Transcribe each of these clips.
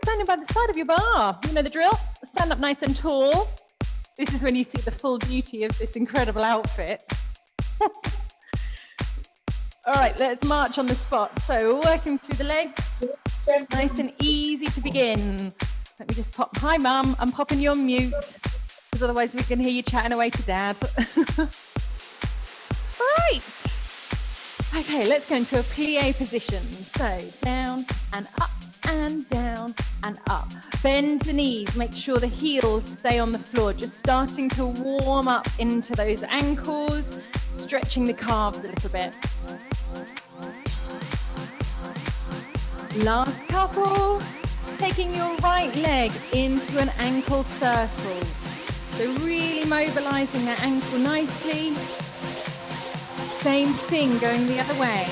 standing by the side of your bar. You know the drill. Stand up nice and tall. This is when you see the full beauty of this incredible outfit. All right, let's march on the spot. So we're working through the legs. Nice and easy to begin. Let me just pop. Hi, Mum. I'm popping you on mute because otherwise we can hear you chatting away to Dad. Right. Okay, let's go into a plie position. So down and up and down and up. Bend the knees. Make sure the heels stay on the floor. Just starting to warm up into those ankles, stretching the calves a little bit. Last couple. Taking your right leg into an ankle circle. So really mobilizing that ankle nicely. Same thing going the other way.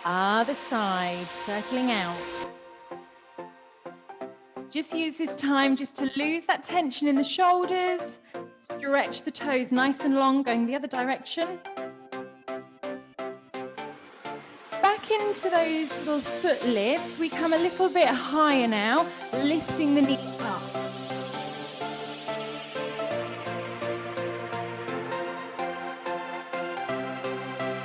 Other side, circling out. Just use this time just to lose that tension in the shoulders. Stretch the toes nice and long, going the other direction. Back into those little foot lifts. We come a little bit higher now, lifting the knee up.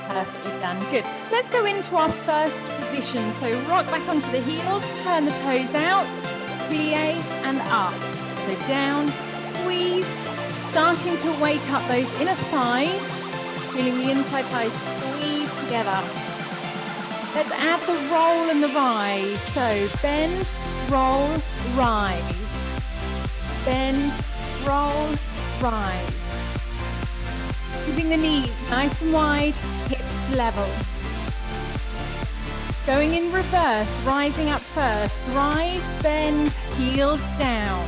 Perfectly done. Good. Let's go into our first position. So rock back onto the heels, turn the toes out, plie and up. So down, squeeze, starting to wake up those inner thighs, feeling the inside thighs squeeze together. Let's add the roll and the rise. So bend, roll, rise. Bend, roll, rise. Keeping the knees nice and wide, hips level. Going in reverse, rising up first. Rise, bend, heels down.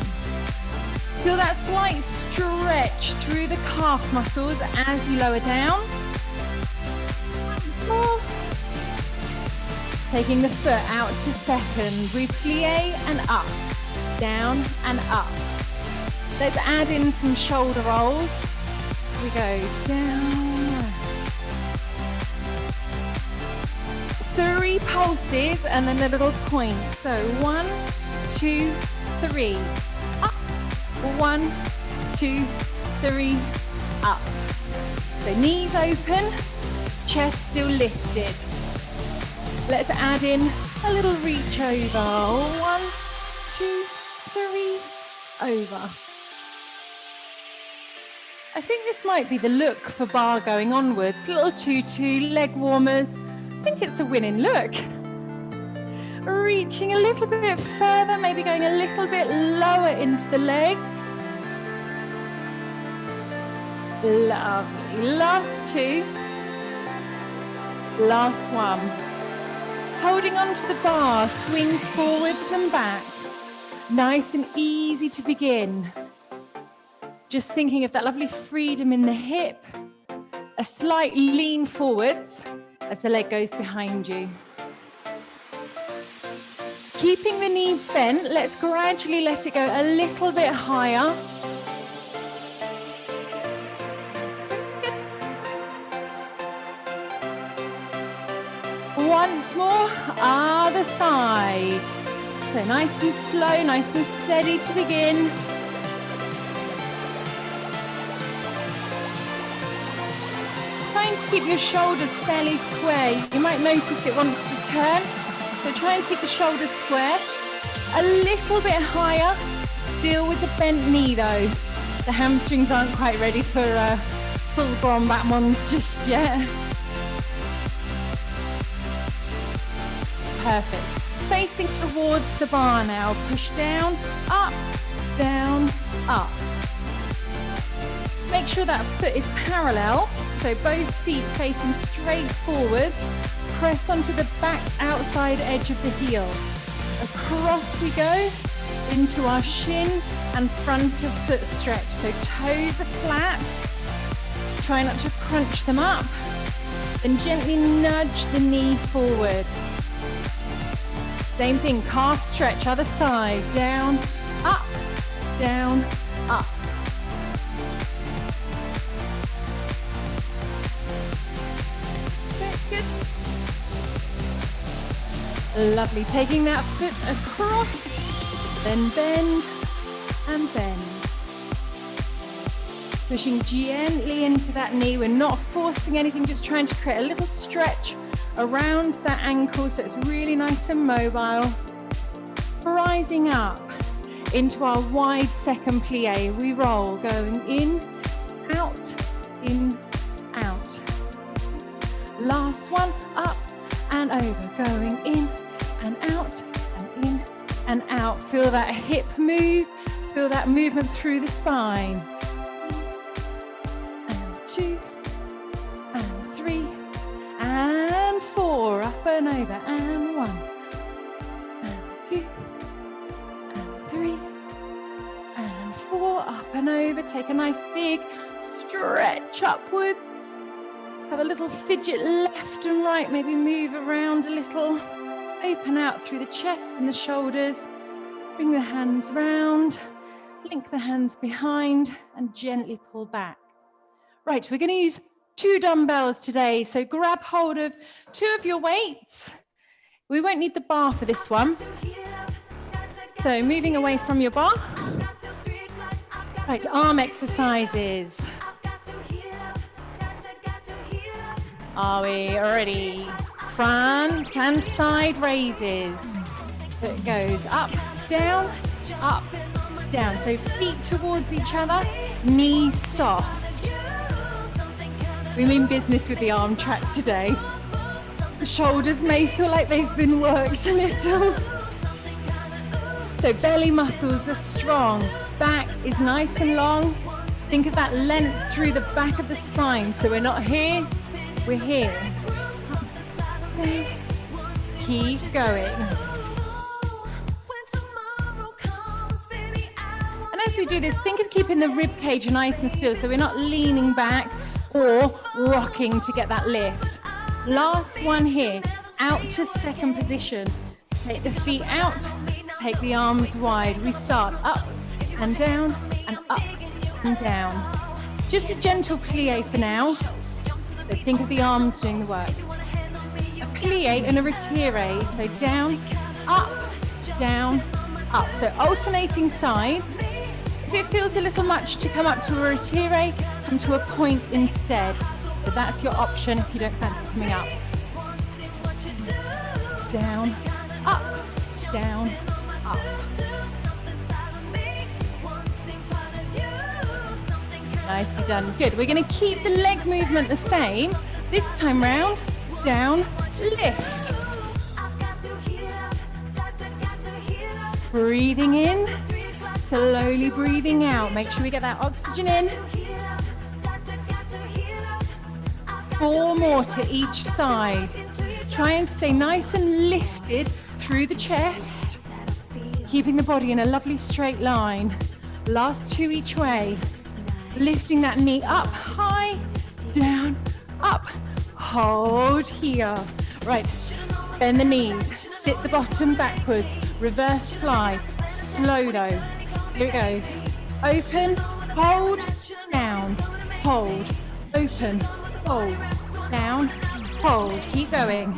Feel that slight stretch through the calf muscles as you lower down. More. Taking the foot out to second. We plie and up, down and up. Let's add in some shoulder rolls. We go down. 3 pulses and then a little point. So 1, 2, 3. Up. 1, 2, 3. Up. So knees open, chest still lifted. Let's add in a little reach over. 1, 2, 3, over. I think this might be the look for bar going onwards. Little tutu, leg warmers. I think it's a winning look. Reaching a little bit further, maybe going a little bit lower into the legs. Lovely. Last 2. Last 1. Holding onto the bar, swings forwards and back. Nice and easy to begin. Just thinking of that lovely freedom in the hip. A slight lean forwards as the leg goes behind you. Keeping the knee bent, let's gradually let it go a little bit higher. Good. Once more, other side. So nice and slow, nice and steady to begin. Trying to keep your shoulders fairly square. You might notice it wants to turn. So try and keep the shoulders square. A little bit higher, still with the bent knee though. The hamstrings aren't quite ready for full-blown back ones just yet. Perfect. Facing towards the bar now. Push down, up, up. Make sure that foot is parallel. So both feet facing straight forwards. Press onto the back outside edge of the heel. Across we go into our shin and front of foot stretch. So toes are flat. Try not to crunch them up. Then gently nudge the knee forward. Same thing, calf stretch, other side. Down, up, up. Good. Lovely. Taking that foot across, then bend and bend. Pushing gently into that knee. We're not forcing anything, just trying to create a little stretch around that ankle so it's really nice and mobile. Rising up into our wide second plie. We roll, going in, out, out. Last one, up and over, going in and out and in and out. Feel that hip move, feel that movement through the spine. And 2 and 3 and 4, up and over, and 1 and 2 and 3 and 4, up and over. Take a nice big stretch upwards. Have a little fidget left and right, maybe move around a little. Open out through the chest and the shoulders. Bring the hands round, link the hands behind and gently pull back. Right, we're going to use 2 dumbbells today, so grab hold of 2 of your weights. We won't need the bar for this one. So moving away from your bar. Right, arm exercises. Are we ready? Front and side raises. So it goes up, down, so feet towards each other, knees soft. We mean business with the arm track today. The shoulders may feel like they've been worked a little. So belly muscles are strong, back is nice and long. Think of that length through the back of the spine. So we're not here, we're here. Keep going. And as we do this, think of keeping the rib cage nice and still, so we're not leaning back or rocking to get that lift. Last one here, out to second position. Take the feet out, take the arms wide. We start up and down and up and down. Just a gentle plie for now. So think of the arms doing the work. A plie and a retire, so down, up. So alternating sides. If it feels a little much to come up to a retire, come to a point instead. But that's your option if you don't fancy coming up. Down, up. Nicely done. Good. We're going to keep the leg movement the same. This time round, down, lift. Breathing in, slowly breathing out. Make sure we get that oxygen in. 4 more to each side. Try and stay nice and lifted through the chest, keeping the body in a lovely straight line. Last 2 each way. Lifting that knee up, high, down, up. Hold here. Right, bend the knees, sit the bottom backwards, reverse fly, slow though. Here it goes. Open, hold, down, hold, open, hold, down, hold. Keep going.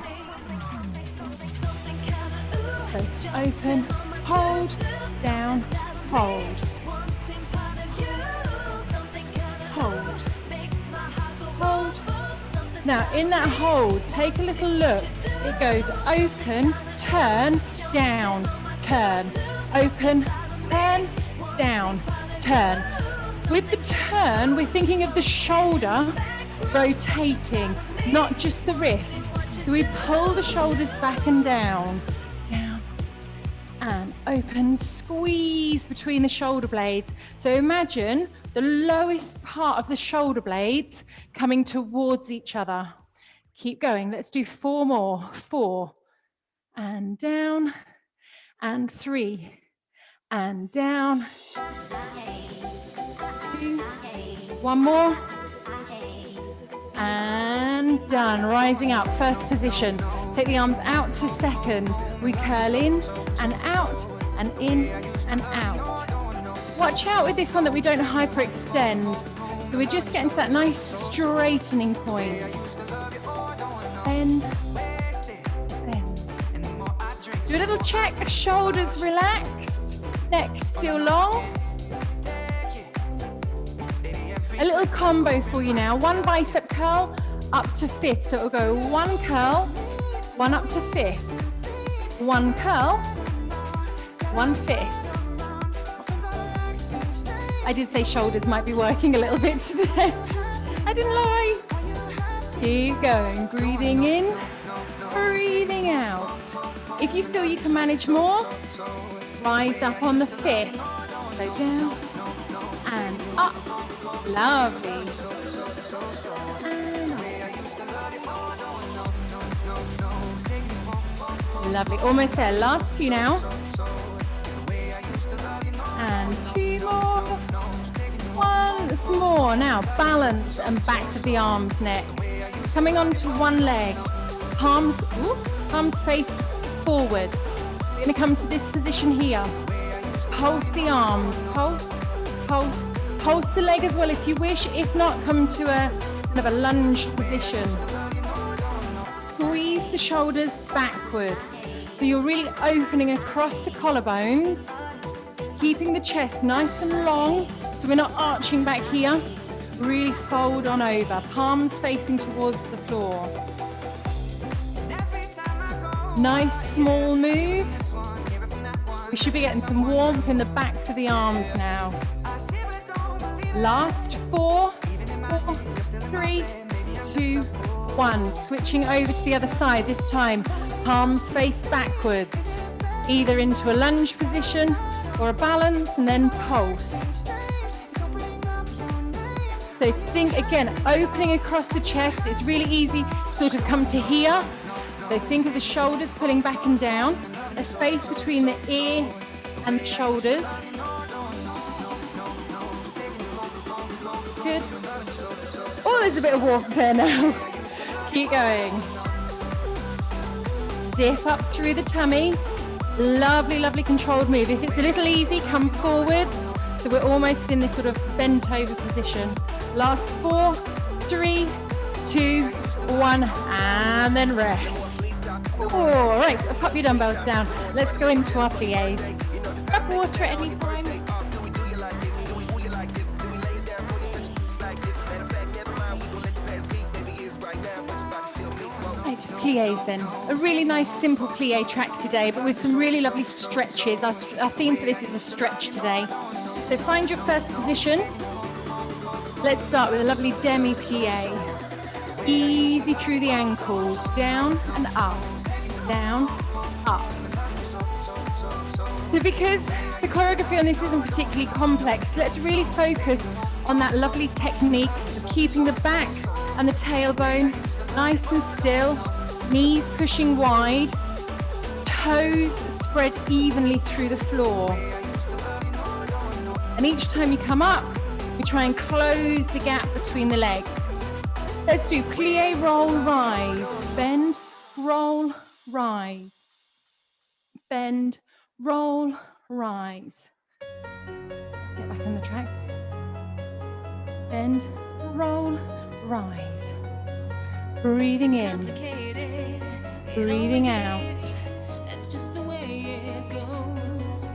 So open, hold, down, hold. Hold. Hold. Now in that hold, take a little look. It goes open, turn, down, turn. Open, turn, down, turn. With the turn, we're thinking of the shoulder rotating, not just the wrist. So we pull the shoulders back and down, and open, squeeze between the shoulder blades. So imagine the lowest part of the shoulder blades coming towards each other. Keep going. Let's do 4 more. 4 and down, and 3 and down. 2, 1 more. And done. Rising up, first position. Take the arms out to second. We curl in and out and in and out. Watch out with this one that we don't hyperextend. So we're just getting to that nice straightening point. bend, bend. Do a little check, shoulders relaxed, neck still long. A little combo for you now. One bicep curl up to fifth. So it'll go one curl, one up to fifth. One curl, one fifth. I did say shoulders might be working a little bit today. I didn't lie. Keep going. Breathing in, breathing out. If you feel you can manage more, rise up on the fifth. So down and up. Lovely. And up. Lovely. Almost there. Last few now. And two more. Once more. Now balance and backs of the arms next. Coming onto one leg. Palms face forwards. We're going to come to this position here. Pulse the arms. Pulse, pulse. Pulse the leg as well if you wish. If not, come to a kind of a lunge position. Squeeze the shoulders backwards. So you're really opening across the collarbones, keeping the chest nice and long. So we're not arching back here. Really fold on over. Palms facing towards the floor. Nice small move. We should be getting some warmth in the backs of the arms now. Last four, 3, 2, 1. Switching over to the other side this time. Palms face backwards, either into a lunge position or a balance, and then pulse. So think again, opening across the chest. It's really easy to sort of come to here. So think of the shoulders pulling back and down, a space between the ear and the shoulders. Good. Oh, there's a bit of warmth there now. Keep going. Zip up through the tummy. Lovely, lovely controlled move. If it's a little easy, come forwards. So we're almost in this sort of bent over position. Last 4, 3, 2, 1, and then rest. All right, pop your dumbbells down. Let's go into our pliés. Grab water at any time. Right, pliés then. A really nice simple plié track today, but with some really lovely stretches. Our theme for this is a stretch today. So find your first position. Let's start with a lovely demi-plié. Easy through the ankles, down and up, down, up. So because the choreography on this isn't particularly complex, let's really focus on that lovely technique of keeping the back and the tailbone nice and still, knees pushing wide, toes spread evenly through the floor. And each time you come up, we try and close the gap between the legs. Let's do plie, roll, rise, bend, roll, rise, bend, roll, rise. Let's get back on the track. Bend, roll, rise. Breathing in, breathing out. That's just the way it goes.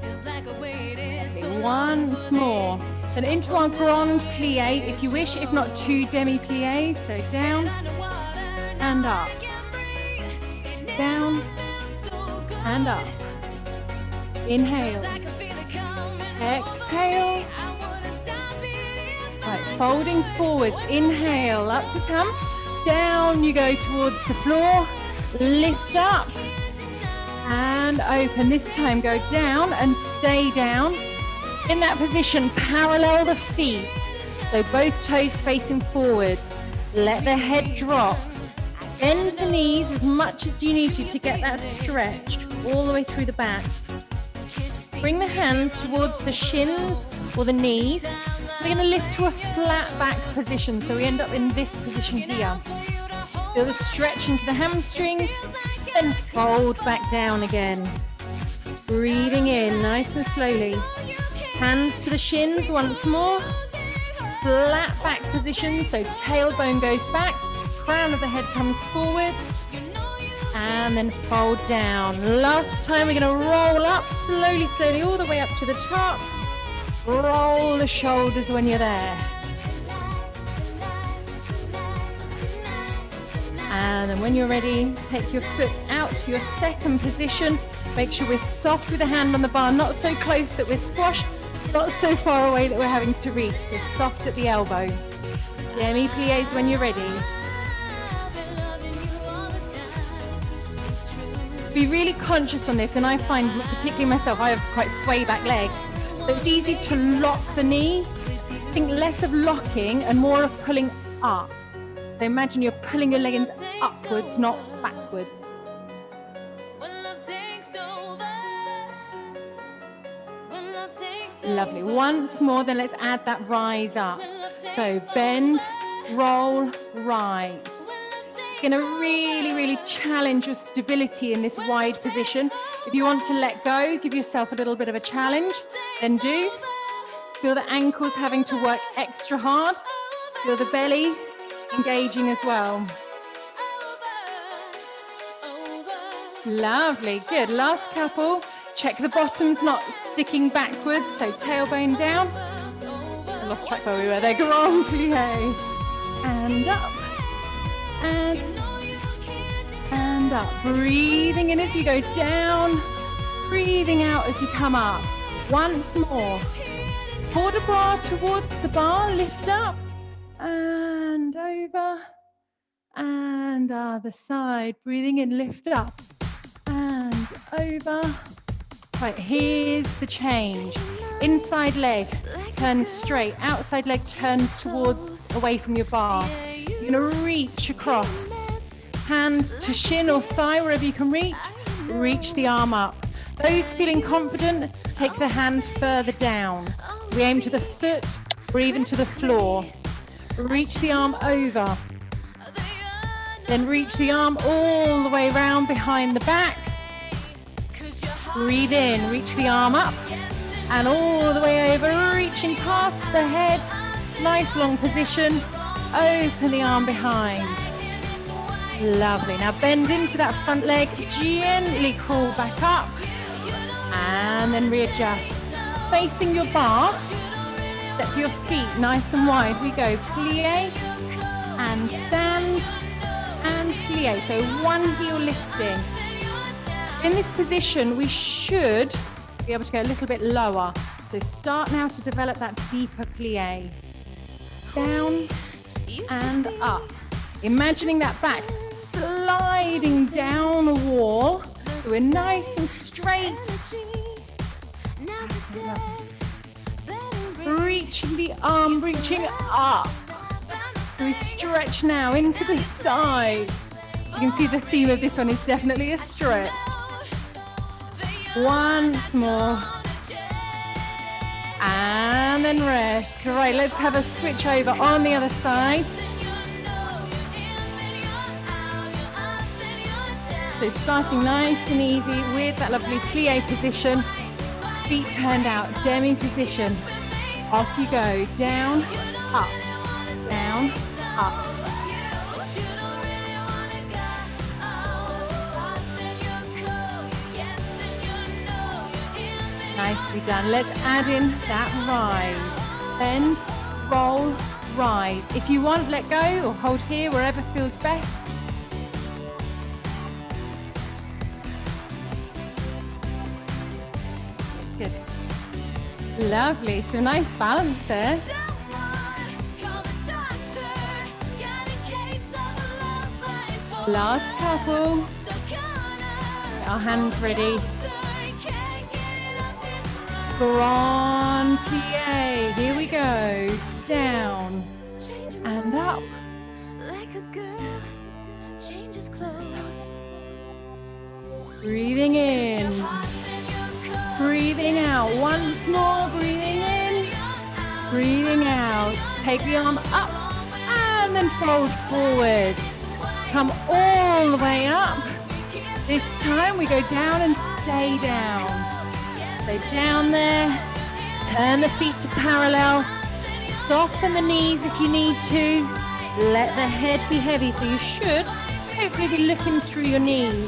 Feels like I waited so long. Once more. Then into our grand plie, if you wish, if not 2 demi-pliés. So down and up. Down and up. Inhale. Exhale. Right, folding forwards. Inhale, up you come. Down you go towards the floor. Lift up and open. This time go down and stay down. In that position, parallel the feet. So both toes facing forwards. Let the head drop. Bend the knees as much as you need to get that stretch all the way through the back. Bring the hands towards the shins or the knees. We're going to lift to a flat back position, so we end up in this position here. Feel the stretch into the hamstrings, then fold back down again. Breathing in nice and slowly. Hands to the shins once more. Flat back position, so tailbone goes back, crown of the head comes forwards. And then fold down. Last time, we're going to roll up slowly, slowly, all the way up to the top. Roll the shoulders when you're there. And then when you're ready, take your foot out to your second position. Make sure we're soft with the hand on the bar, not so close that we're squashed, not so far away that we're having to reach. So soft at the elbow. Demi-pliés when you're ready. Be really conscious on this, and I find, particularly myself, I have quite sway back legs, so it's easy to lock the knee. Think less of locking and more of pulling up. So imagine you're pulling your leggings upwards, not backwards. Lovely. Once more, then let's add that rise up. So bend, roll, rise. You're going to really, really challenge your stability in this wide position. If you want to let go, give yourself a little bit of a challenge, then do. Feel the ankles having to work extra hard. Feel the belly engaging as well. Lovely, good. Last couple. Check the bottom's not sticking backwards, so tailbone down. I lost track where we were there. Grand plie. And up. And up. Breathing in as you go down. Breathing out as you come up. Once more. Port de bras towards the bar. Lift up. And over. And other side. Breathing in. Lift up. And over. Right, here's the change. Inside leg turns straight. Outside leg turns towards, away from your bar. You're going to reach across. Hand to shin or thigh, wherever you can reach. Reach the arm up. Those feeling confident, take the hand further down. We aim to the foot or even to the floor. Reach the arm over. Then reach the arm all the way around behind the back. Breathe in, reach the arm up and all the way over, reaching past the head. Nice long position. Open the arm behind. Lovely. Now bend into that front leg, gently crawl back up and then readjust. Facing your bar, step your feet nice and wide. We go plie and stand and plie. So one heel lifting. In this position, we should be able to go a little bit lower. So start now to develop that deeper plie. Down and up. Imagining that back sliding down a wall. So we're nice and straight. Reaching the arm, reaching up. So we stretch now into the side. You can see the theme of this one is definitely a stretch. Once more. And then rest. Right, let's have a switch over on the other side. So starting nice and easy with that lovely plie position. Feet turned out, demi position. Off you go. Down, up, down, up. Nicely done. Let's add in that rise. Bend, roll, rise. If you want, let go or hold here, wherever feels best. Good. Lovely. So nice balance there. Last couple. Get our hands ready. Grand plie. Here we go. Down and up. Breathing in. Breathing out. Once more. Breathing in. Breathing out. Take the arm up and then fold forwards. Come all the way up. This time we go down and stay down. So down there, turn the feet to parallel, soften the knees if you need to, Let the head be heavy, so you should hopefully be looking through your knees.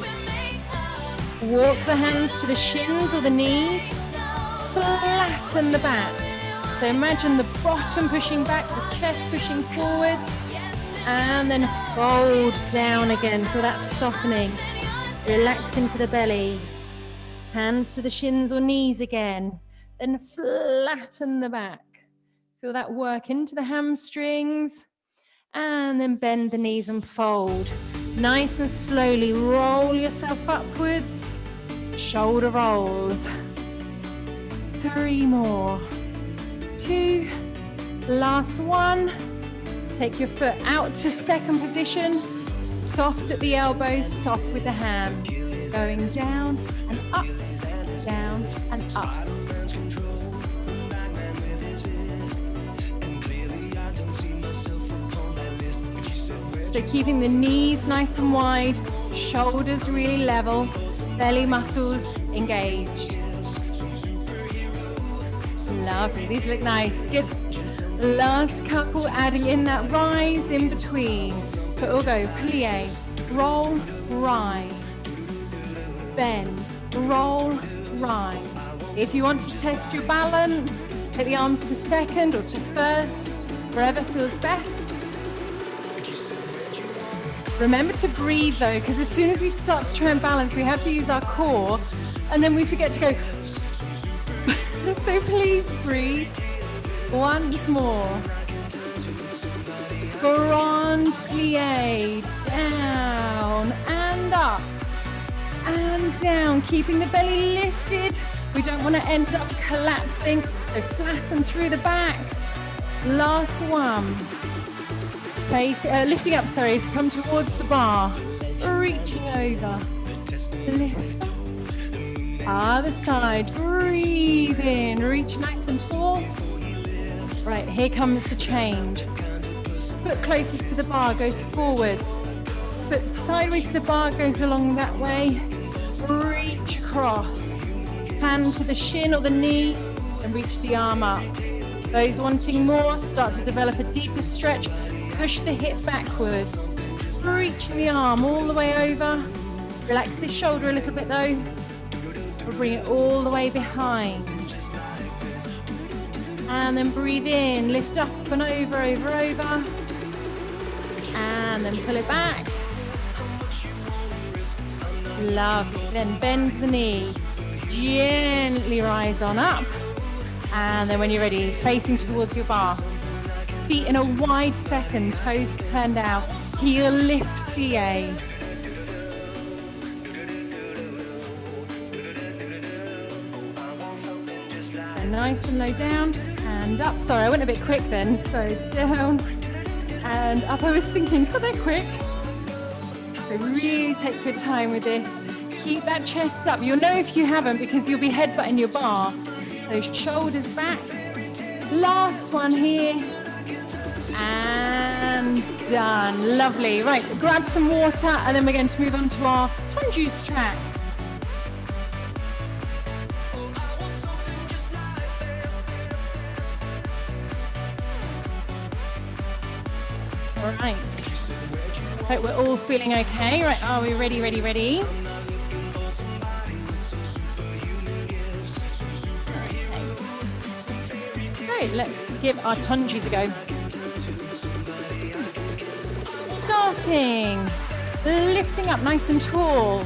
Walk the hands to the shins or the knees. Flatten the back. So imagine the bottom pushing back, the chest pushing forwards, and then fold down again for that softening. Relax into the belly. Hands to the shins or knees again. Then flatten the back. Feel that work into the hamstrings. And then bend the knees and fold. Nice and slowly roll yourself upwards. Shoulder rolls. 3 more. 2. Last one. Take your foot out to second position. Soft at the elbows, soft with the hand. Going down and up, down and up. So keeping the knees nice and wide, shoulders really level, belly muscles engaged. Lovely, these look nice, good. Last couple, adding in that rise in between. But we'll go plie, roll, rise, bend, roll, rise. If you want to test your balance, take the arms to second or to first, wherever feels best. Remember to breathe though, because as soon as we start to try and balance, we have to use our core, and then we forget to go. So please breathe. Once more. Grand plie, down and up and down, keeping the belly lifted. We don't want to end up collapsing, so flatten through the back. Last one. Lifting up, sorry, come towards the bar, reaching over, lift, other side, breathe in, reach nice and tall. Right, here comes the change. Foot closest to the bar goes forwards, foot sideways to the bar goes along that way, reach across, hand to the shin or the knee and reach the arm up. Those wanting more, start to develop a deeper stretch. Push the hip backwards, reach the arm all the way over. Relax the shoulder a little bit though. We'll bring it all the way behind. And then breathe in, lift up and over, over, over. And then pull it back. Lovely, then bend the knee. Gently rise on up. And then when you're ready, facing towards your bar. Feet in a wide second, toes turned out, heel lift plie. So nice and low down and up. Sorry, I went a bit quick then. So down and up. I was thinking, God, they're quick. So really take your time with this. Keep that chest up. You'll know if you haven't because you'll be headbutting your bar. So shoulders back. Last one here. And done. Lovely. Right, grab some water and then we're going to move on to our ton juice track. All right. Hope we're all feeling okay. Right, are we ready, ready, ready? Okay. Right, let's give our tunges a go. Starting, lifting up nice and tall.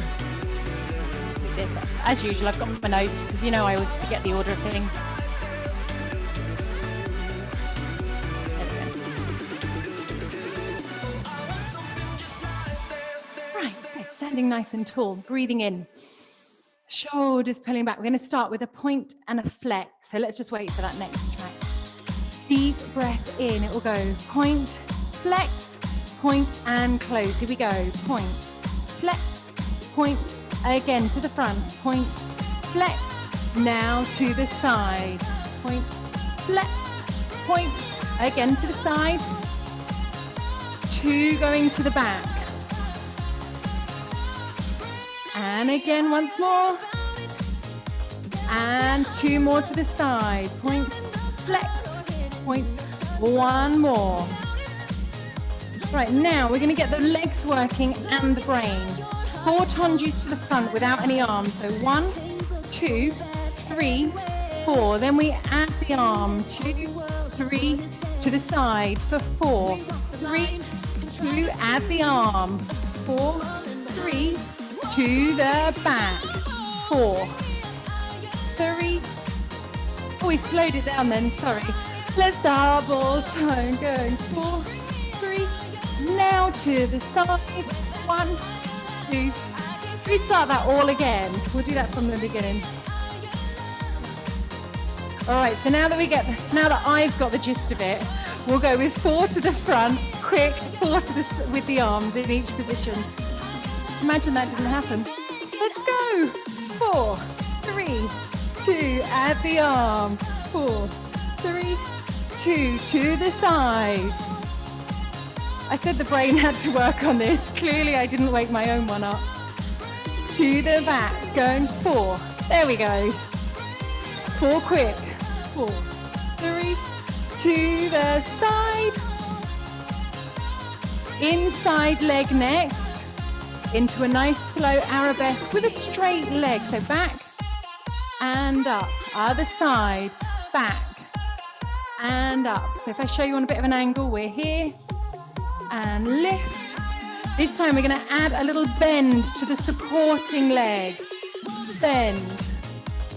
As usual, I've got my notes because you know I always forget the order of things. Right, so standing nice and tall, breathing in. Shoulders pulling back. We're going to start with a point and a flex. So let's just wait for that next track. Deep breath in. It will go point, flex, point and close. Here we go. Point, flex, point, again to the front. Point, flex, now to the side. Point, flex, point, again to the side. 2 going to the back. And again once more. And 2 more to the side. Point, flex, point, 1 more. Right, now we're going to get the legs working and the brain. 4 tendus to the front without any arms. So 1, 2, 3, 4. Then we add the arm. 2, 3 to the side for 4. 3, 2, add the arm. 4, 3 to the back. 4, 3. Oh, we slowed it down then, sorry. Let's double tone, going 4, 3. Now to the side. 1, 2. We start that all again. We'll do that from the beginning. All right, so now that I've got the gist of it, we'll go with 4 to the front, quick, 4 to the with the arms in each position. Imagine that didn't happen. Let's go. 4, 3, 2, add the arm. 4, 3, 2 to the side. I said the brain had to work on this. Clearly I didn't wake my own one up. To the back, going 4. There we go. 4 quick. 4, 3, to the side. Inside leg next. Into a nice slow arabesque with a straight leg. So back and up. Other side. Back and up. So if I show you on a bit of an angle, we're here. And lift. This time we're going to add a little bend to the supporting leg. Bend.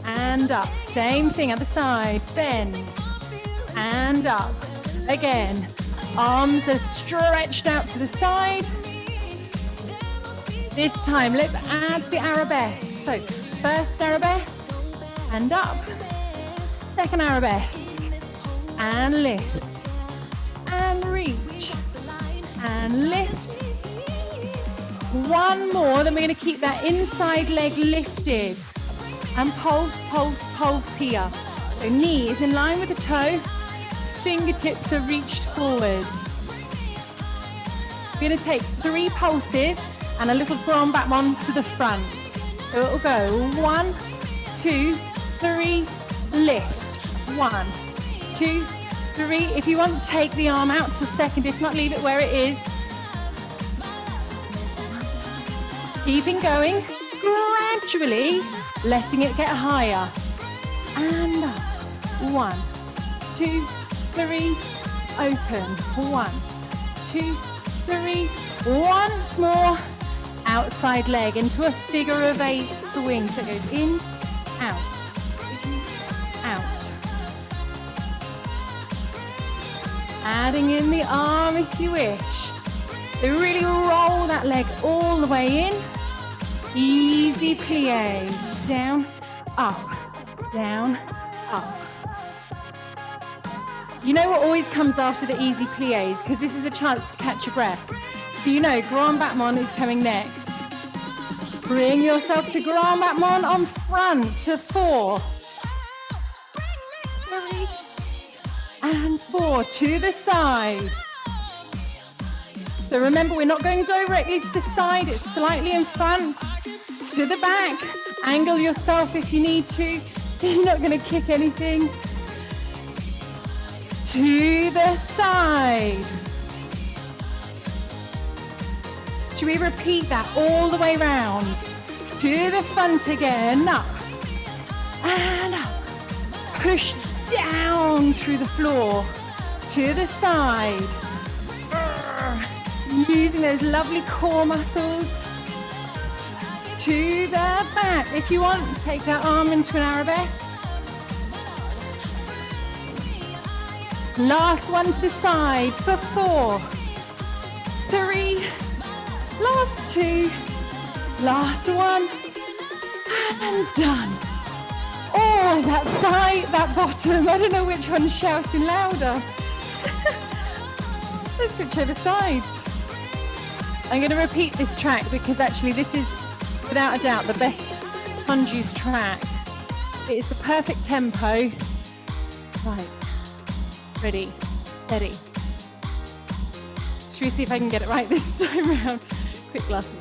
And up. Same thing, other side. Bend. And up. Again. Arms are stretched out to the side. This time, let's add the arabesque. So, first arabesque. And up. Second arabesque. And lift. And reach. And lift. One more. Then we're going to keep that inside leg lifted. And pulse, pulse, pulse here. So knee is in line with the toe. Fingertips are reached forward. We're going to take 3 pulses and a little grand back one to the front. So it will go 1, 2, 3, lift. 1, 2, 3. If you want, take the arm out to second. If not, leave it where it is. Keeping going. Gradually letting it get higher. And up. 1, 2, 3. Open. 1, 2, 3. Once more. Outside leg into a figure of 8 swing. So it goes in, out, out. Adding in the arm if you wish. So really roll that leg all the way in. Easy plie. Down, up, down, up. You know what always comes after the easy plies? Because this is a chance to catch your breath. So you know grand battement is coming next. Bring yourself to grand battement on front to 4. 3. And 4 to the side. So remember, we're not going directly to the side. It's slightly in front. To the back. Angle yourself if you need to. You're not going to kick anything. To the side. Should we repeat that all the way round? To the front again. Up. And up. Push down through the floor. To the side. Using those lovely core muscles. To the back. If you want, take that arm into an arabesque. Last one to the side for 4, 3, last 2, last 1, and done. Oh, that thigh, that bottom. I don't know which one's shouting louder. Let's switch over sides. I'm going to repeat this track because actually this is, without a doubt, the best Tunju's track. It's the perfect tempo. Right. Ready, steady. Should we see if I can get it right this time around? Quick glass of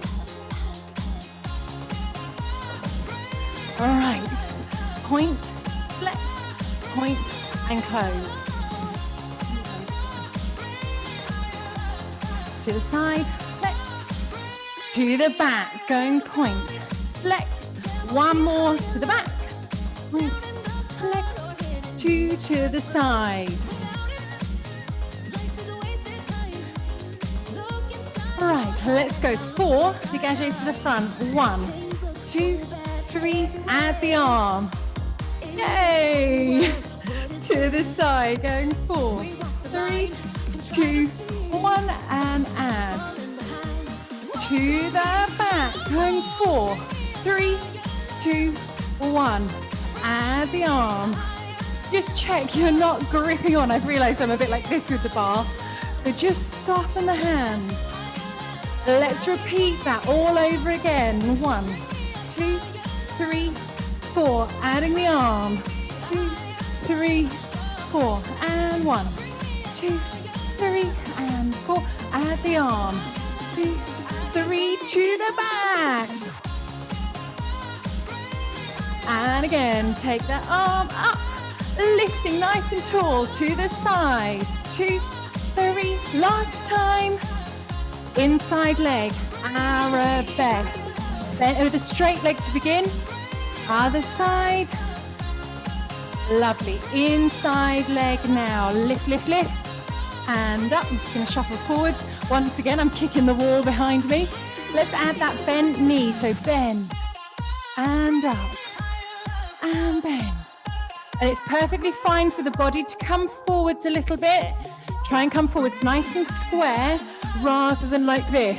water. All right. Point, flex, point, and close. to the side, flex, to the back, going point, flex, one more to the back, point, flex, two to the side. All right, let's go 4 dégagés to the front, 1, 2, 3, add the arm, yay, to the side, going 4, 3, 2, 1, and add, to the back, going 4, 3, 2, 1, add the arm. Just check you're not gripping on. I've realized I'm a bit like this with the bar, so just soften the hand. Let's repeat that all over again. 1, 2, 3, 4, adding the arm, 2, 3, 4, and 1, 2, 3, and 4, add the arm, 2, 3, to the back. And again, take that arm up, lifting nice and tall to the side, 2, 3, last time, inside leg, arabesque. Bent over the straight leg to begin, other side, lovely, inside leg now, lift, lift, lift, and up. I'm just going to shuffle forwards. Once again, I'm kicking the wall behind me. Let's add that bent knee, so bend, and up, and bend. And it's perfectly fine for the body to come forwards a little bit. Try and come forwards nice and square, rather than like this.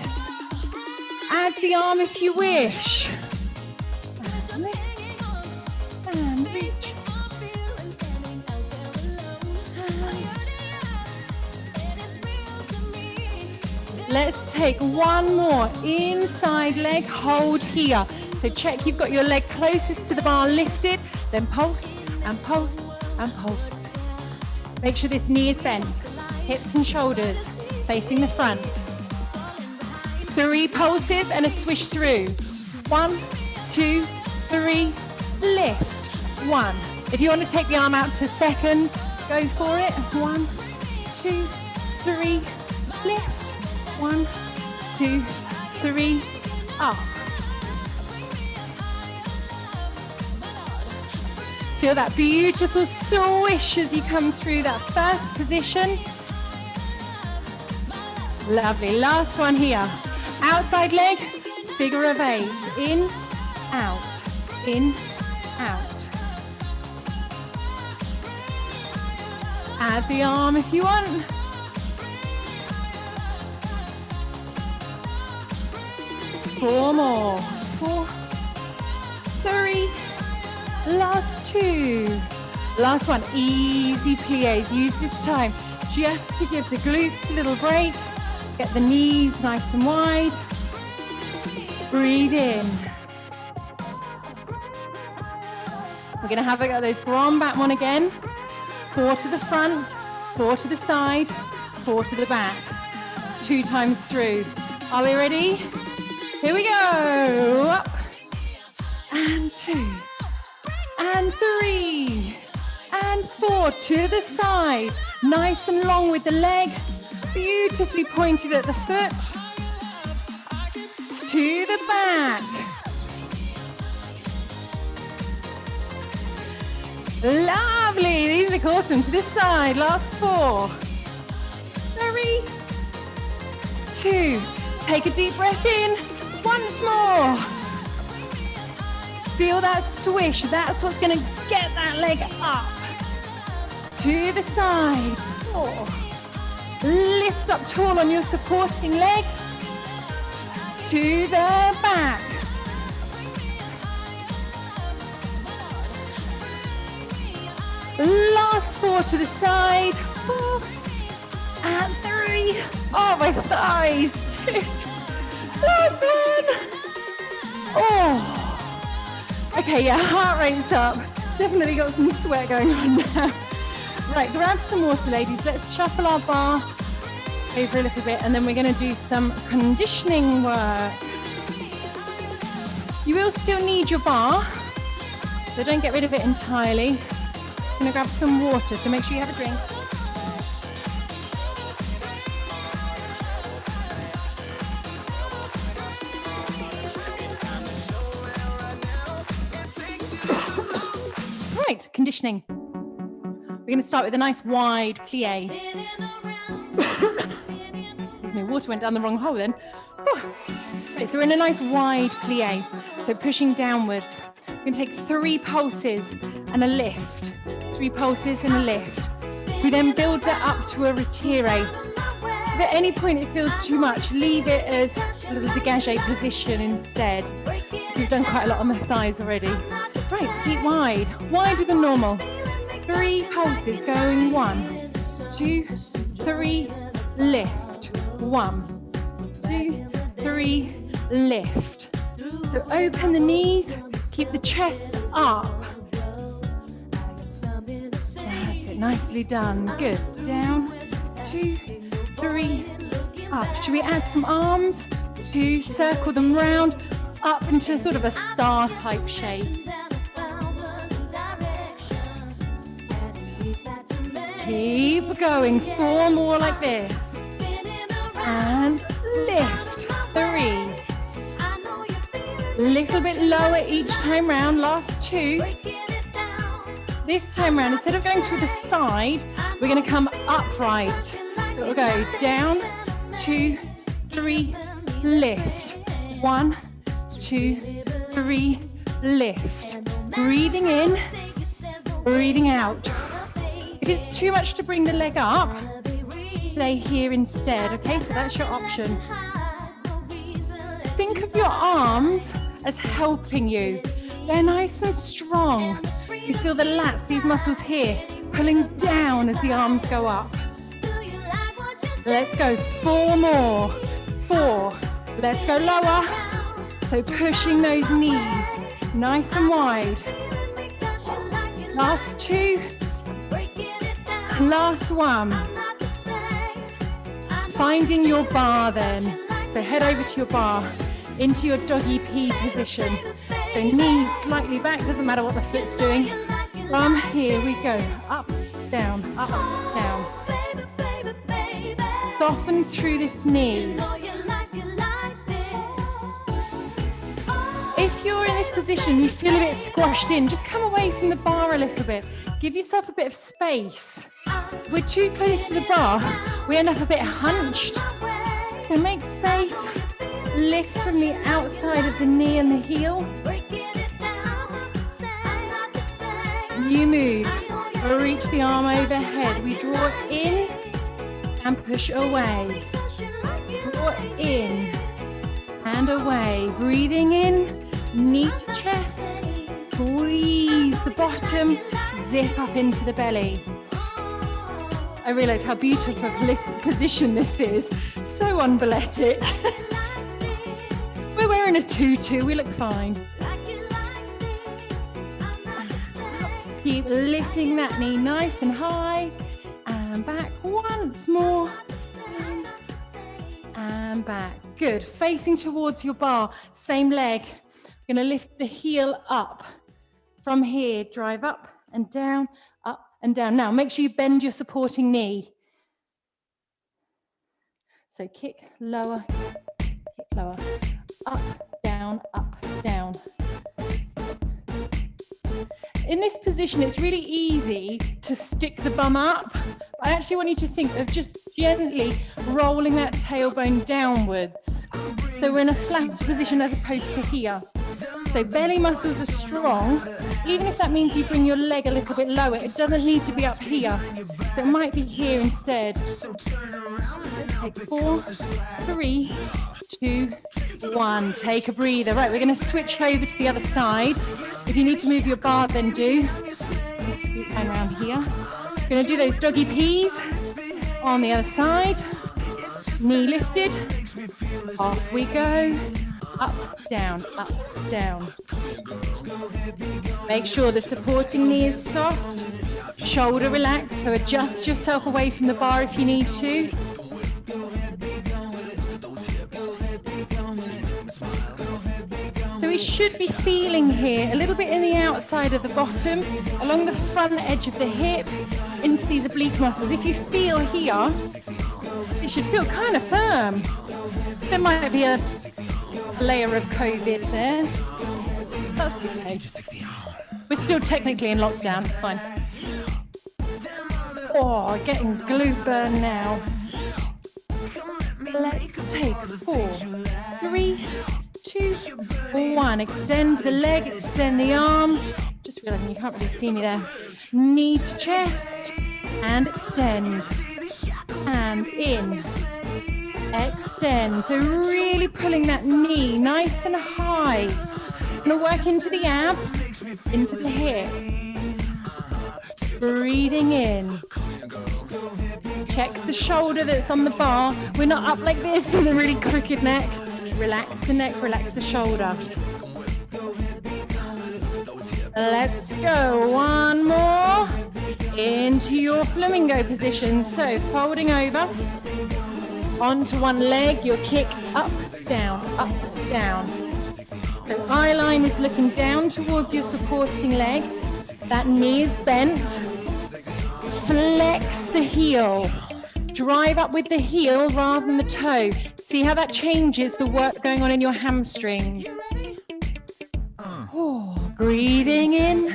Add the arm if you wish. And lift, and reach. Let's take one more. Inside leg, hold here. So check you've got your leg closest to the bar lifted, then pulse, and pulse, and pulse. Make sure this knee is bent. Hips and shoulders facing the front. 3 pulses and a swish through. 1, 2, 3, lift. 1. If you want to take the arm out to second, go for it. 1, 2, 3, lift. 1, 2, 3, up. Feel that beautiful swish as you come through that first position. Lovely, last one here. Outside leg, figure of 8. In, out, in, out. Add the arm if you want. Four more. 4, 3, last 2. Last one, easy pliés. Use this time just to give the glutes a little break. Get the knees nice and wide. Breathe in. We're going to have a go at those grand back one again. 4 to the front, 4 to the side, 4 to the back. 2 times through. Are we ready? Here we go. Up. And 2. And 3. And 4 to the side. Nice and long with the leg. Beautifully pointed at the foot. To the back. Lovely. These look awesome. To this side. Last 4. 3. 2. Take a deep breath in. Once more. Feel that swish. That's what's going to get that leg up. To the side. 4. Lift up tall on your supporting leg. To the back. Last 4 to the side. 4 and 3. Oh, my thighs. 2. Last one. Oh. Okay, yeah, heart rate's up. Definitely got some sweat going on now. Right, grab some water, ladies. Let's shuffle our bar over a little bit, and then we're going to do some conditioning work. You will still need your bar, so don't get rid of it entirely. I'm going to grab some water, so make sure you have a drink. conditioning. We're going to start with a nice wide plie. Excuse me, water went down the wrong hole then. Right, so we're in a nice wide plie. So pushing downwards. We're going to take 3 pulses and a lift. 3 pulses and a lift. We then build that up to a retire. If at any point it feels too much, leave it as a little dégagé position instead. So we've done quite a lot on the thighs already. Right, feet wide, wider than normal. 3 pulses going 1, 2, 3, lift. 1, 2, 3, lift. So open the knees, keep the chest up. That's it, nicely done. Good. Down, 2, 3, up. Should we add some arms? 2, circle them round, up into sort of a star type shape. Keep going, 4 more like this. And lift, 3. Little bit lower each time round, last 2. This time round, instead of going to the side, we're going to come upright. So we'll go down, 2, 3, lift. 1, 2, 3, lift. Breathing in, breathing out. If it's too much to bring the leg up, stay here instead, okay? So that's your option. Think of your arms as helping you. They're nice and strong. You feel the lats, these muscles here, pulling down as the arms go up. Let's go, 4 more. 4. Let's go lower. So pushing those knees nice and wide. Last 2. Last 1. Finding your bar then. So head over to your bar, into your doggy pee position. So knees slightly back, doesn't matter what the foot's doing. From here we go, up, down, down. Soften through this knee. If you're in this position, you feel a bit squashed in, just come away from the bar a little bit. Give yourself a bit of space. If we're too close to the bar, we end up a bit hunched. So make space. Lift from the outside of the knee and the heel. You move. Reach the arm overhead. We draw in and push away. Draw in and away. Breathing in, knee to chest. Squeeze the bottom. Zip up into the belly. I realise how beautiful a position this is. So unballetic. We're wearing a tutu, we look fine. Keep lifting that knee nice and high. And back once more. And back. Good. Facing towards your bar. Same leg. We're going to lift the heel up. From here, drive up and down, up and down. Now, make sure you bend your supporting knee. So kick, lower, up, down, down. In this position, it's really easy to stick the bum up. I actually want you to think of just gently rolling that tailbone downwards. So we're in a flat position as opposed to here. So belly muscles are strong. Even if that means you bring your leg a little bit lower, it doesn't need to be up here. So it might be here instead. Let's take 4, 3, 2, 1. Take a breather. Right, we're going to switch over to the other side. If you need to move your bar, then do. Scoot down around here. We're going to do those doggy peas on the other side. Knee lifted. Off we go. Up, down, down. Make sure the supporting knee is soft. Shoulder relaxed, so adjust yourself away from the bar if you need to. So we should be feeling here a little bit in the outside of the bottom, along the front edge of the hip, into these oblique muscles. If you feel here, it should feel kind of firm. There might be a layer of COVID there. That's okay. We're still technically in lockdown, it's fine. Oh, getting glute burn now. Let's take 4, 3, 2, 1. Extend the leg, extend the arm. Just realizing you can't really see me there. Knee to chest and extend. And in. Extend. So really pulling that knee nice and high. It's going to work into the abs, into the hip. Breathing in. Check the shoulder that's on the bar. We're not up like this with a really crooked neck. Relax the neck, relax the shoulder. Let's go. One more. Into your flamingo position. So folding over. Onto one leg. Your kick up, down, up, down. So eye line is looking down towards your supporting leg. That knee is bent. Flex the heel. Drive up with the heel rather than the toe. See how that changes the work going on in your hamstrings. Oh, breathing in,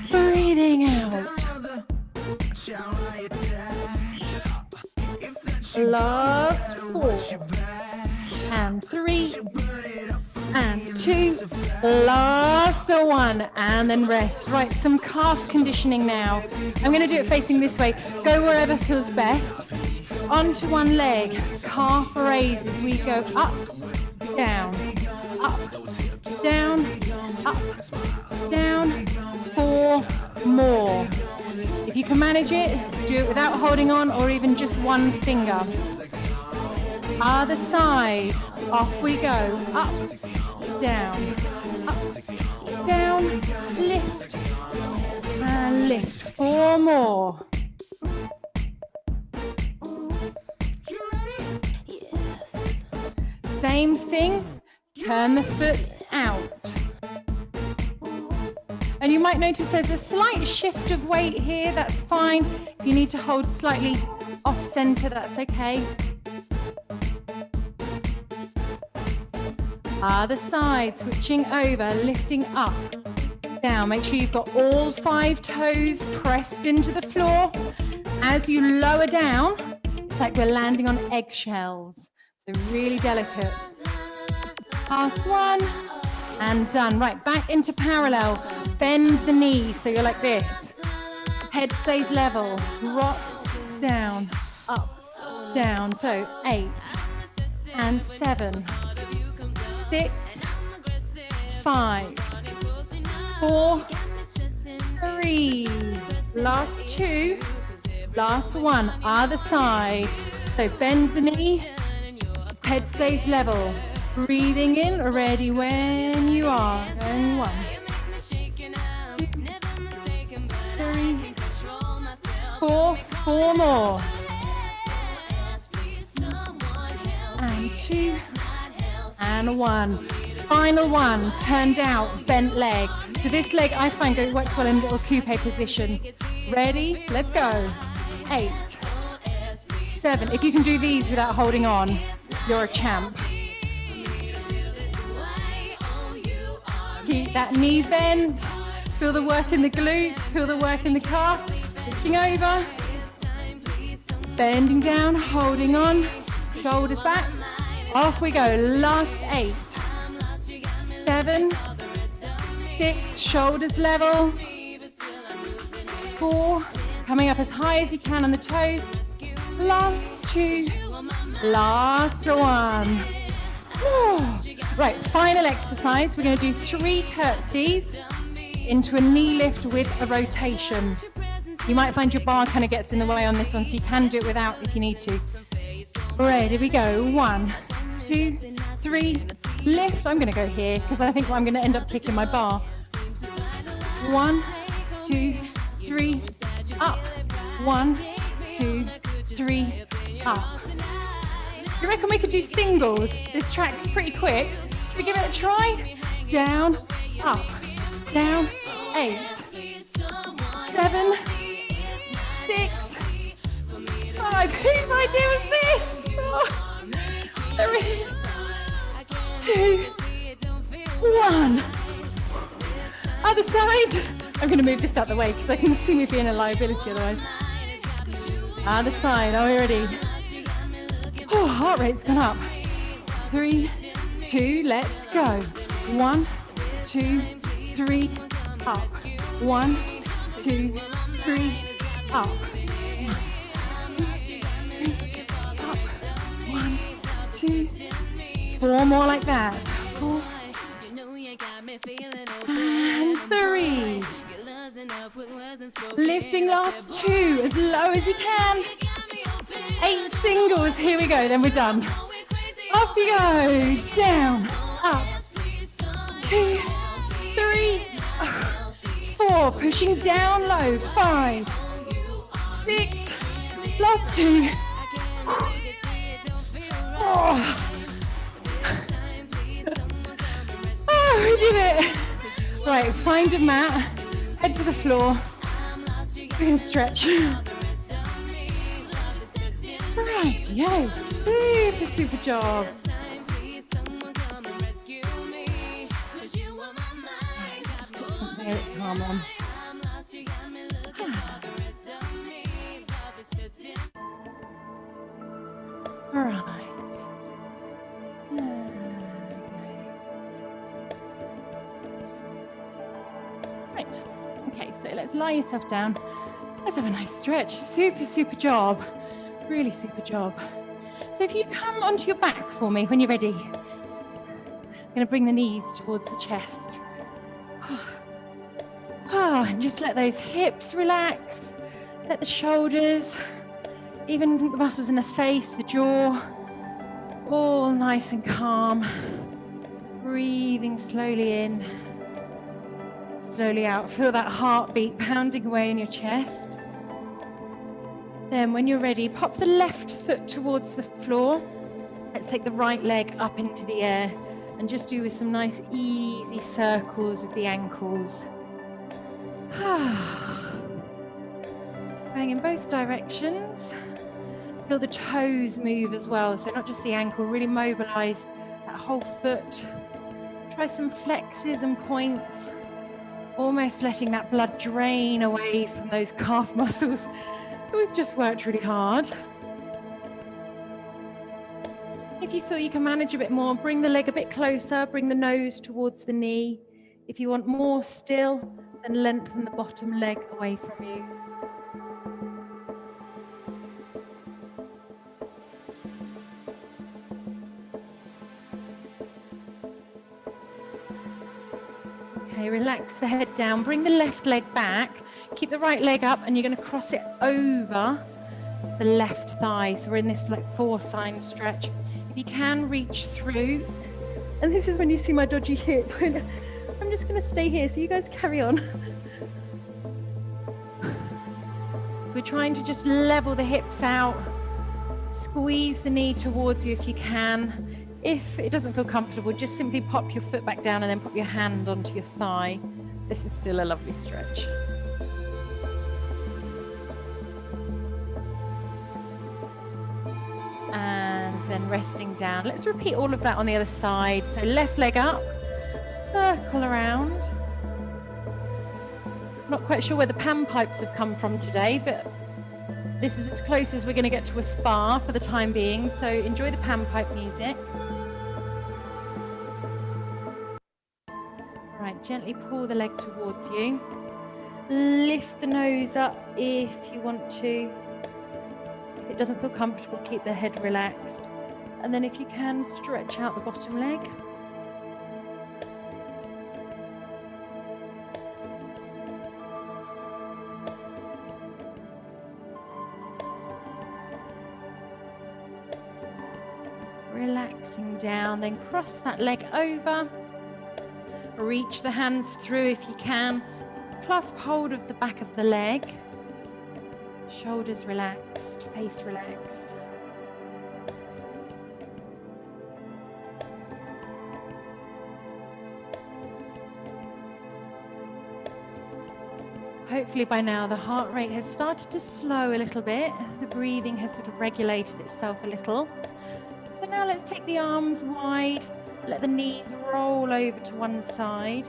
breathing out. Last 4 and 3 and 2, last 1, and then rest. Right, some calf conditioning now. I'm going to do it facing this way. Go wherever feels best. Onto one leg, calf raises. We go up, down, up, down, up, down. 4 more. If you can manage it, do it without holding on or even just one finger. Other side, off we go, up, down, lift, and lift. 4 more. Same thing, turn the foot out. And you might notice there's a slight shift of weight here, that's fine. If you need to hold slightly off center, that's okay. Other side, switching over, lifting up, down. Make sure you've got all 5 toes pressed into the floor. As you lower down, it's like we're landing on eggshells. So really delicate. Pass 1 and done. Right, back into parallel. Bend the knee so you're like this. Head stays level. Rock down, up, down. So 8 and 7, 6, 5, 4, 3. Last 2, last 1. Other side. So bend the knee. Head stays level. Breathing in, ready when you are. And 1, 2, 3, 4, 4 more. And 2, and 1. Final one, turned out, bent leg. So this leg I find works well in a little coupe position. Ready? Let's go. 8, 7. If you can do these without holding on, you're a champ. Keep that knee bent. Feel the work in the glute, feel the work in the calf. Switching over. Bending down, holding on. Shoulders back. Off we go. Last 8, 7, 6, shoulders level. 4, coming up as high as you can on the toes. Last 2, last 1. Right, final exercise. We're going to do 3 curtsies into a knee lift with a rotation. You might find your bar kind of gets in the way on this one, so you can do it without if you need to. Ready, we go. 1, 2, 3, lift. I'm going to go here because I think I'm going to end up kicking my bar. 1, 2, 3, up. 1, 2, 3, up. You reckon we could do singles? This track's pretty quick. Should we give it a try? Down, up, down. 8, 7, 6, 5. Whose idea was this? 3, 2, 1. Other side. I'm going to move this out the way because I can see me being a liability otherwise. Other side. Are we ready? Oh, heart rate's gone up. 3, 2, let's go. 1, 2, 3, up. 1, 2, 3, up. 1, 2, 4 more like that. 4 and 3. Lifting last 2 as low as you can. 8 singles. Here we go. Then we're done. Up you go. Down. Up. 2, 3, 4. Pushing down low. 5, 6. Last 2. Oh. Oh, we did it. Right, find a mat, head to the floor. We're going to stretch. Right, yes, super job. Right, calm on. All right. Right, okay, so let's lie yourself down. Let's have a nice stretch. Super job. Really super job. So if you come onto your back for me when you're ready. I'm going to bring the knees towards the chest. And just let those hips relax. Let the shoulders, even the muscles in the face, the jaw, all nice and calm. Breathing slowly in, slowly out. Feel that heartbeat pounding away in your chest. Then when you're ready, pop the left foot towards the floor. Let's take the right leg up into the air and just do with some nice easy circles of the ankles. Going in both directions. Feel the toes move as well, so not just the ankle, really mobilize that whole foot. Try some flexes and points, almost letting that blood drain away from those calf muscles that we've just worked really hard. If you feel you can manage a bit more, bring the leg a bit closer, bring the nose towards the knee. If you want more still, then lengthen the bottom leg away from you. Okay, relax the head down, bring the left leg back, keep the right leg up, and you're going to cross it over the left thigh. So we're in this like 4 sign stretch. If you can reach through, and this is when you see my dodgy hip. I'm just going to stay here, so you guys carry on. So we're trying to just level the hips out, squeeze the knee towards you if you can. If it doesn't feel comfortable, just simply pop your foot back down and then pop your hand onto your thigh. This is still a lovely stretch. And then resting down. Let's repeat all of that on the other side. So left leg up, circle around. Not quite sure where the pan pipes have come from today, but this is as close as we're going to get to a spa for the time being. So enjoy the pan pipe music. All right, gently pull the leg towards you. Lift the nose up if you want to. If it doesn't feel comfortable, keep the head relaxed. And then if you can, stretch out the bottom leg. Relaxing down, then cross that leg over. Reach the hands through if you can. Clasp hold of the back of the leg. Shoulders relaxed, face relaxed. Hopefully by now the heart rate has started to slow a little bit. The breathing has sort of regulated itself a little. So now let's take the arms wide, let the knees roll over to one side.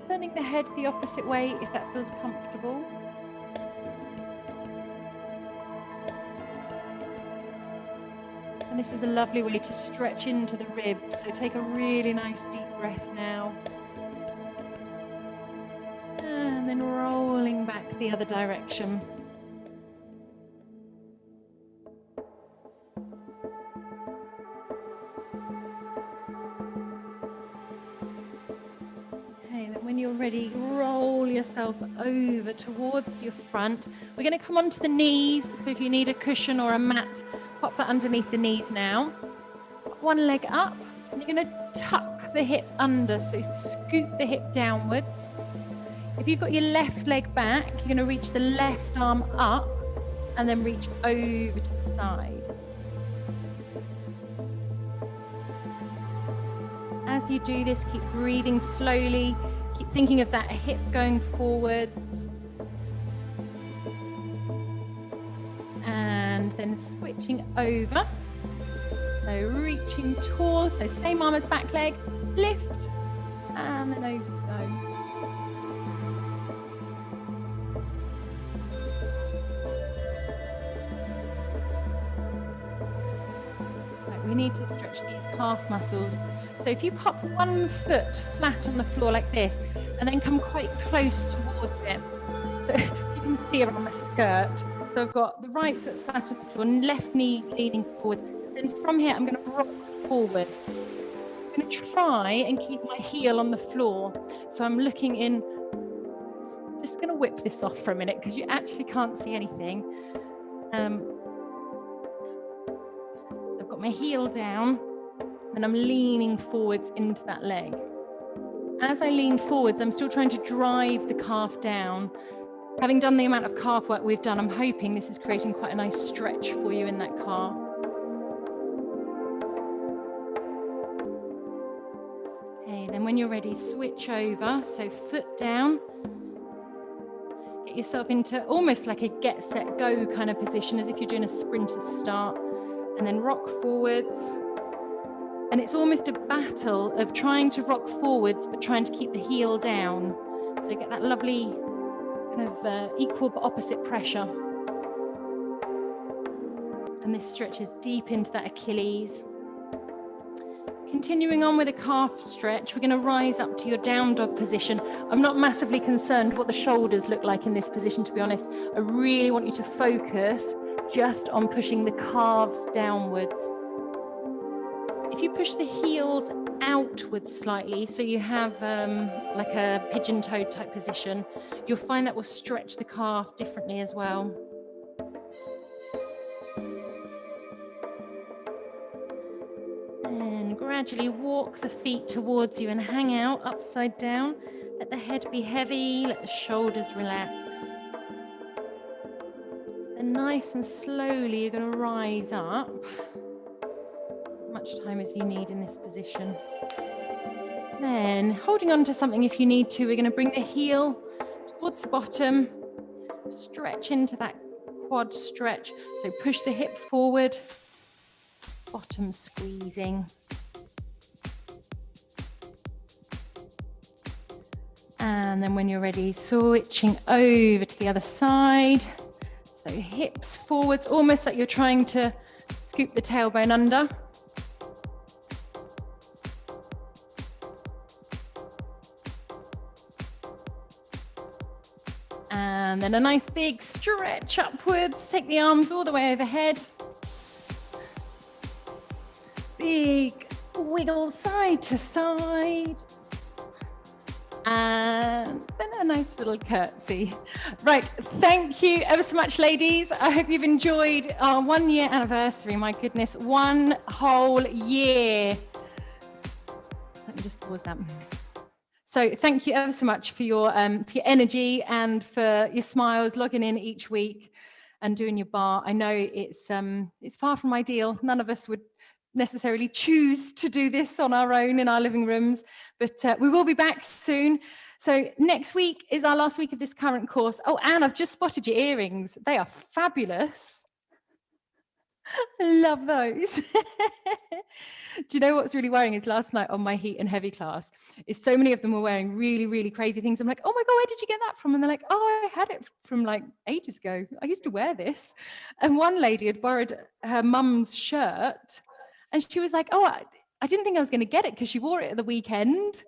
turning the head the opposite way if that feels comfortable. And this is a lovely way to stretch into the ribs. So take a really nice deep breath now. And then rolling back the other direction. Okay, then when you're ready, roll yourself over towards your front. We're going to come onto the knees. So if you need a cushion or a mat, pop that underneath the knees now. One leg up, and you're going to tuck the hip under, so scoop the hip downwards. If you've got your left leg back, you're going to reach the left arm up and then reach over to the side. As you do this, keep breathing slowly, keep thinking of that hip going forwards. And then switching over. So reaching tall, so same arm as back leg, lift, and then over you go. Right, we need to stretch these calf muscles. So if you pop one foot flat on the floor like this, and then come quite close towards it. So you can see around my skirt. So I've got the right foot flat on the floor and left knee leaning forward. And from here, I'm going to rock forward. I'm going to try and keep my heel on the floor. So I'm looking in. I'm just going to whip this off for a minute because you actually can't see anything. So I've got my heel down and I'm leaning forwards into that leg. As I lean forwards, I'm still trying to drive the calf down. Having done the amount of calf work we've done, I'm hoping this is creating quite a nice stretch for you in that calf. Then when you're ready, switch over. So foot down. Get yourself into almost like a get, set, go kind of position, as if you're doing a sprinter's start. And then rock forwards. And it's almost a battle of trying to rock forwards, but trying to keep the heel down. So get that lovely kind of equal but opposite pressure. And this stretches deep into that Achilles. Continuing on with a calf stretch, we're going to rise up to your down dog position. I'm not massively concerned what the shoulders look like in this position, to be honest. I really want you to focus just on pushing the calves downwards. If you push the heels outwards slightly, so you have like a pigeon-toed type position, you'll find that will stretch the calf differently as well. Then gradually walk the feet towards you and hang out upside down. Let the head be heavy, let the shoulders relax. Then nice and slowly you're going to rise up. As much time as you need in this position. Then holding on to something if you need to, we're going to bring the heel towards the bottom, stretch into that quad stretch. So push the hip forward, bottom squeezing. And then when you're ready, switching over to the other side. So hips forwards, almost like you're trying to scoop the tailbone under. And then a nice big stretch upwards. Take the arms all the way overhead. Big wiggle side to side. And then a nice little curtsy. Right, thank you ever so much, ladies. I hope you've enjoyed our 1 year anniversary. My goodness, 1 whole year. Let me just pause that. So thank you ever so much for your energy and for your smiles, logging in each week and doing your bar. I know it's far from ideal. None of us would necessarily choose to do this on our own in our living rooms, but we will be back soon. So next week is our last week of this current course. Oh, and I've just spotted your earrings. They are fabulous. I love those. Do you know what's really worrying is last night on my heat and heavy class is so many of them were wearing really, really crazy things. I'm like, oh my God, where did you get that from? And they're like, oh, I had it from like ages ago. I used to wear this. And one lady had borrowed her mum's shirt and she was like, oh, I didn't think I was going to get it because she wore it at the weekend.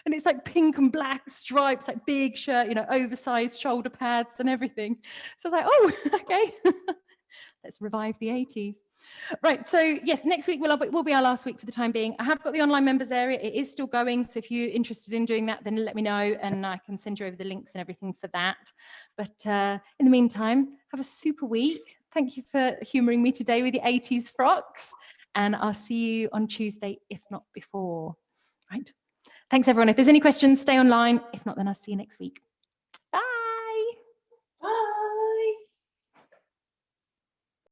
And it's like pink and black stripes, like big shirt, you know, oversized shoulder pads and everything. So I was like, oh, okay. Let's revive the 80s. Right, so yes, next week will be our last week for the time being. I have got the online members area. It is still going, so if you're interested in doing that, then let me know and I can send you over the links and everything for that. But in the meantime, have a super week. Thank you for humouring me today with the 80s frocks, and I'll see you on Tuesday, if not before. Right, thanks everyone. If there's any questions, stay online. If not, then I'll see you next week.